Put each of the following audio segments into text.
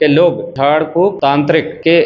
कि लोग झाड़ फूक तांत्रिक के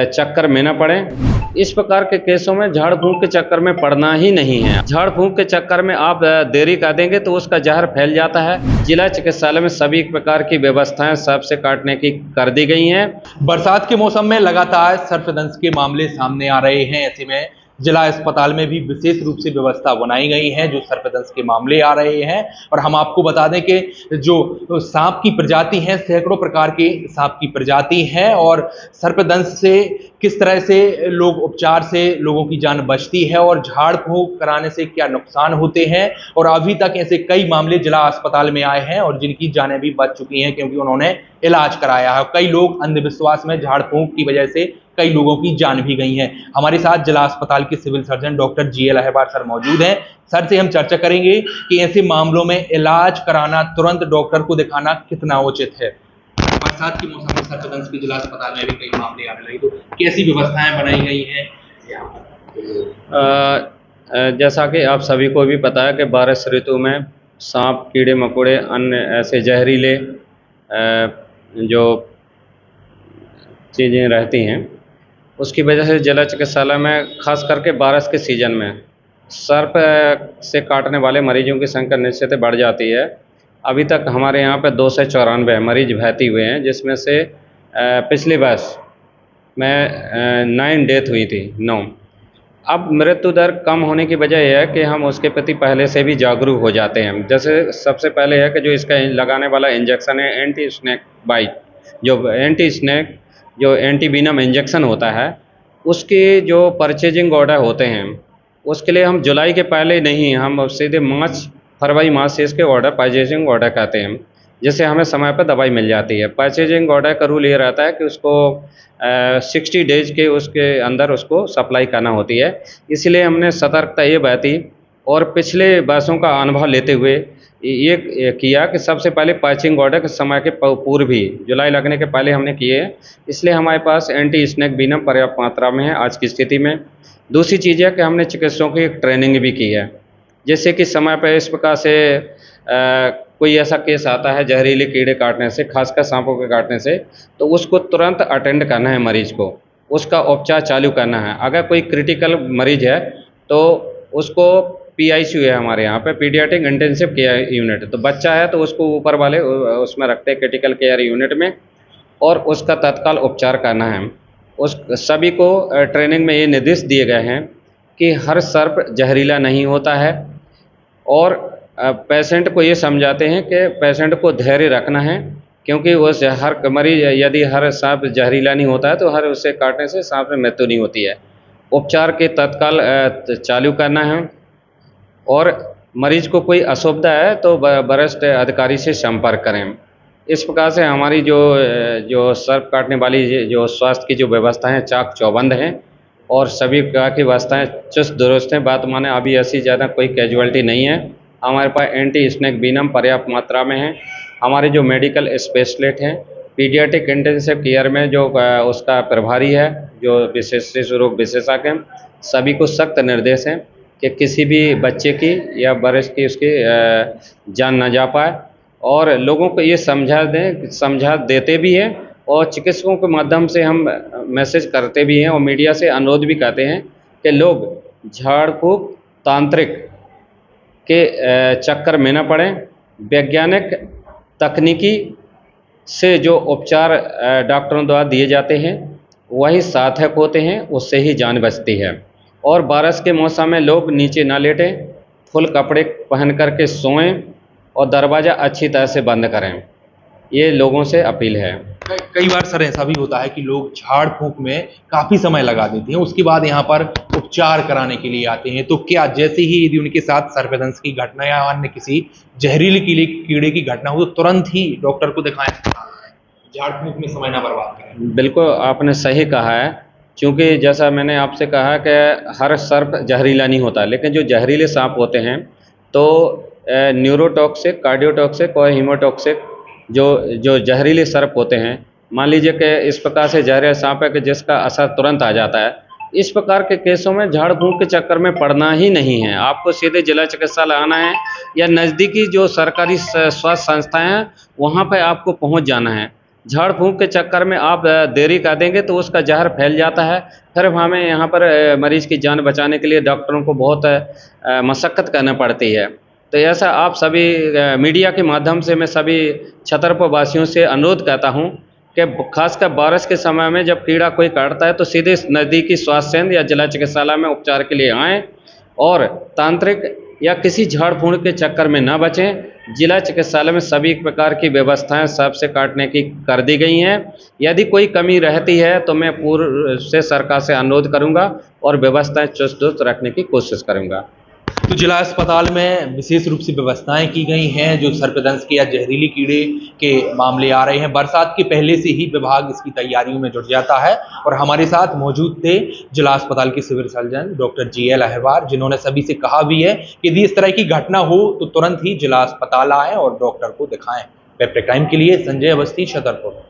चक्कर में न पड़ें। इस प्रकार के केसों में झाड़ फूक के चक्कर में पड़ना ही नहीं है। झाड़ फूक के चक्कर में आप देरी कर देंगे तो उसका जहर फैल जाता है। जिला चिकित्सालय में सभी प्रकार की व्यवस्थाएं सांप से काटने की कर दी गई हैं। बरसात के मौसम में लगातार सर्पदंश के मामले सामने आ रहे हैं। ऐसे में जिला अस्पताल में भी विशेष रूप से व्यवस्था बनाई गई है जो सर्पदंश के मामले आ रहे हैं। और हम आपको बता दें कि जो सांप की प्रजाति है, सैकड़ों प्रकार के सांप की प्रजाति है और सर्पदंश से किस तरह से लोग उपचार से लोगों की जान बचती है और झाड़ फूंक कराने से क्या नुकसान होते हैं। और अभी तक ऐसे कई मामले जिला अस्पताल में आए हैं और जिनकी जानें भी बच चुकी हैं क्योंकि उन्होंने इलाज कराया है। कई लोग अंधविश्वास में झाड़ फूंक की वजह से कई लोगों की जान भी गई है। हमारे साथ जिला अस्पताल के सिविल सर्जन डॉक्टर जीएल अहबार सर मौजूद हैं। सर से हम चर्चा करेंगे कि ऐसे मामलों में इलाज कराना, तुरंत डॉक्टर को दिखाना कितना उचित है। बरसात के मौसम में सर्पदंश के जिला अस्पताल में भी कई मामले आने लगे, तो कैसी व्यवस्थाएं बनाई गई हैं? जैसा कि आप सभी को भी पता है कि बारिश ऋतु में सांप, कीड़े मकोड़े, अन्य ऐसे जहरीले जो चीज़ें रहती हैं, उसकी वजह से जिला चिकित्सालय में खास करके बारिश के सीज़न में सर्प से काटने वाले मरीजों की संख्या निश्चित बढ़ जाती है। अभी तक हमारे यहाँ पे 294 मरीज भर्ती हुए हैं, जिसमें से पिछले वर्ष में 9 डेथ हुई थी, 9। अब मृत्यु दर कम होने की वजह यह है कि हम उसके प्रति पहले से भी जागरूक हो जाते हैं। जैसे सबसे पहले है कि जो इसका लगाने वाला इंजेक्शन है एंटी स्नेक बाइट, जो एंटी वेनम इंजेक्शन होता है, उसके जो परचेजिंग ऑर्डर होते हैं उसके लिए हम जुलाई के पहले नहीं, हम सीधे फरवरी मार्च से इसके ऑर्डर परचेजिंग ऑर्डर करते हैं, जिससे हमें समय पर दवाई मिल जाती है। परचेजिंग ऑर्डर का रूल ये रहता है कि उसको 60 डेज के उसके अंदर उसको सप्लाई करना होती है। इसलिए हमने सतर्कता ये बरती और पिछले वर्षों का अनुभव लेते हुए ये किया कि सबसे पहले परचेजिंग ऑर्डर के समय के पूर्व ही, जुलाई लगने के पहले हमने किए। इसलिए हमारे पास एंटी स्नेक वेनम पर्याप्त मात्रा में है आज की स्थिति में। दूसरी चीज़ है कि हमने चिकित्सकों की ट्रेनिंग भी की है, जैसे कि समय पर इस प्रकार से कोई ऐसा केस आता है जहरीले कीड़े काटने से, खासकर सांपों के काटने से, तो उसको तुरंत अटेंड करना है, मरीज को उसका उपचार चालू करना है। अगर कोई क्रिटिकल मरीज है तो उसको PICU है हमारे यहाँ पे, पीडियाट्रिक इंटेंसिव केयर यूनिट, तो बच्चा है तो उसको ऊपर वाले उसमें रखते हैं क्रिटिकल केयर यूनिट में, और उसका तत्काल उपचार करना है। उस सभी को ट्रेनिंग में ये निर्देश दिए गए हैं कि हर सर्प जहरीला नहीं होता है, और पेशेंट को ये समझाते हैं कि पेशेंट को धैर्य रखना है, क्योंकि उस हर मरीज यदि हर सांप जहरीला नहीं होता है तो हर उससे काटने से सांप में मृत्यु नहीं होती है। उपचार के तत्काल चालू करना है, और मरीज को कोई असुविधा है तो वरिष्ठ अधिकारी से संपर्क करें। इस प्रकार से हमारी जो सर्प काटने वाली जो स्वास्थ्य की जो व्यवस्थाएं चाक चौबंद हैं और सभी प्रकार की व्यवस्थाएं चुस्त दुरुस्त हैं। बात माने अभी ऐसी ज़्यादा कोई कैजुअलिटी नहीं है। हमारे पास एंटी स्नेक वेनम पर्याप्त मात्रा में है। हमारे जो मेडिकल स्पेशलिस्ट हैं, पीडियाट्रिक इंटेंसिव केयर में जो उसका प्रभारी है, जो विशेष रोग विशेषज्ञ हैं, सभी को सख्त निर्देश हैं कि किसी भी बच्चे की या वरिष्ठ की उसकी जान न जा पाए, और लोगों को ये समझा देते भी हैं, और चिकित्सकों के माध्यम से हम मैसेज करते भी हैं और मीडिया से अनुरोध भी करते हैं कि लोग झाड़ फूक तांत्रिक के चक्कर में न पड़ें। वैज्ञानिक तकनीकी से जो उपचार डॉक्टरों द्वारा दिए जाते हैं वही सार्थक होते हैं, उससे ही जान बचती है। और बारिश के मौसम में लोग नीचे ना लेटें, फुल कपड़े पहन करके सोएं और दरवाज़ा अच्छी तरह से बंद करें, ये लोगों से अपील है। कई बार सर ऐसा भी होता है कि लोग झाड़ फूंक में काफ़ी समय लगा देते हैं, उसके बाद यहाँ पर उपचार कराने के लिए आते हैं, तो क्या जैसे ही यदि उनके साथ सर्पदंश की घटना या अन्य किसी जहरीले कीड़े की घटना हो तो तुरंत ही डॉक्टर को दिखाएं, झाड़ फूंक में समय ना बर्बाद करें? बिल्कुल आपने सही कहा है, क्योंकि जैसा मैंने आपसे कहा कि हर सर्प जहरीला नहीं होता, लेकिन जो जहरीले सांप होते हैं तो न्यूरोटॉक्सिक, कार्डियोटॉक्सिक और हीमोटॉक्सिक जो जहरीले सर्प होते हैं, मान लीजिए कि इस प्रकार से जहरीला सांप है कि जिसका असर तुरंत आ जाता है, इस प्रकार के केसों में झाड़ फूंक के चक्कर में पड़ना ही नहीं है। आपको सीधे जिला चिकित्सालय आना है या नज़दीकी जो सरकारी स्वास्थ्य संस्थाएं हैं वहाँ पर आपको पहुँच जाना है। झाड़ फूंक के चक्कर में आप देरी कर देंगे तो उसका जहर फैल जाता है। फिर हमें यहाँ पर मरीज़ की जान बचाने के लिए डॉक्टरों को बहुत मशक्क़त करना पड़ती है। तो ऐसा आप सभी मीडिया के माध्यम से मैं सभी छतरपुर वासियों से अनुरोध करता हूँ कि खासकर बारिश के समय में जब कीड़ा कोई काटता है तो सीधे नज़दीकी स्वास्थ्य केंद्र या जिला चिकित्सालय में उपचार के लिए आएँ और तांत्रिक या किसी झाड़ फूंक के चक्कर में न बचें। जिला चिकित्सालय में सभी प्रकार की व्यवस्थाएं सांप से काटने की कर दी गई हैं। यदि कोई कमी रहती है तो मैं पूर्व से सरकार से अनुरोध करूंगा और व्यवस्थाएं चुस्त दुरुस्त रखने की कोशिश करूंगा। तो जिला अस्पताल में विशेष रूप से व्यवस्थाएं की गई हैं। जो सर्पदंश के या जहरीली कीड़े के मामले आ रहे हैं, बरसात के पहले से ही विभाग इसकी तैयारियों में जुट जाता है। और हमारे साथ मौजूद थे जिला अस्पताल के civil surgeon doctor GL Ahirwar, जिन्होंने सभी से कहा भी है कि यदि इस तरह की घटना हो तो तुरंत ही जिला अस्पताल आएँ और डॉक्टर को दिखाएं। वेब टाइम के लिए संजय अवस्थी, छतरपुर।